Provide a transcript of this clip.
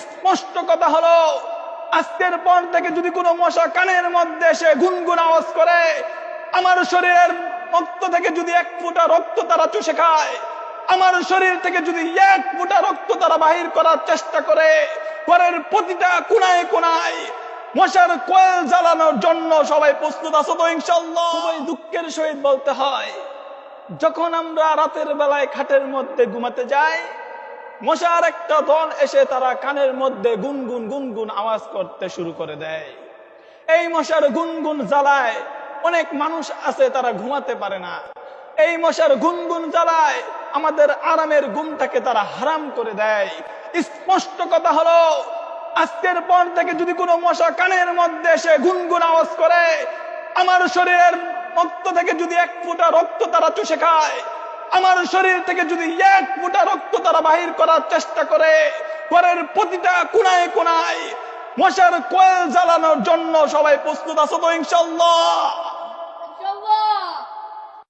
স্পষ্ট কথা হলো, আজকের পর থেকে যদি কোনো মশা কানের মধ্যে এসে গুনগুন আওয়াজ করে, আমার শরীরের রক্ত থেকে যদি এক ফোঁটা রক্ত তারা চুষে খায়, আমার শরীর থেকে যদি এক ফোঁটা রক্ত তারা বাহির করার চেষ্টা করে, ঘরের প্রতিটা কোনায় কোনায় মশার কয়েল জ্বালানোর জন্য সবাই প্রস্তুত আছো তো ইনশাআল্লাহ? খুবই দুঃখের সহিত বলতে হয়, যখন আমরা রাতের বেলায় খাটের মধ্যে ঘুমাতে যাই, মশার একটা দল এসে তারা কানের মধ্যে গুনগুন গুনগুন আওয়াজ করতে শুরু করে দেয়। এই মশার গুনগুন জ্বালায় অনেক মানুষ আছে তারা ঘুমাতে পারে না। এই মশার গুনগুন জ্বালায় আমাদের আরামের ঘুমটাকে তারা হারাম করে দেয়। স্পষ্ট কথা হলো, আজকের পর থেকে যদি কোনো মশা কানের মধ্যে এসে গুনগুন আওয়াজ করে, আমার শরীরের রক্ত থেকে যদি এক ফোঁটা রক্ত তারা চুষে খায়, আমার শরীর থেকে যদি এক ফোঁটা রক্ত তারা বাহির করার চেষ্টা করে, ঘরের প্রতিটা কোনায় কোনায় মশার কয়েল জ্বালানোর জন্য সবাই প্রস্তুত আছো তো ইনশাআল্লাহ?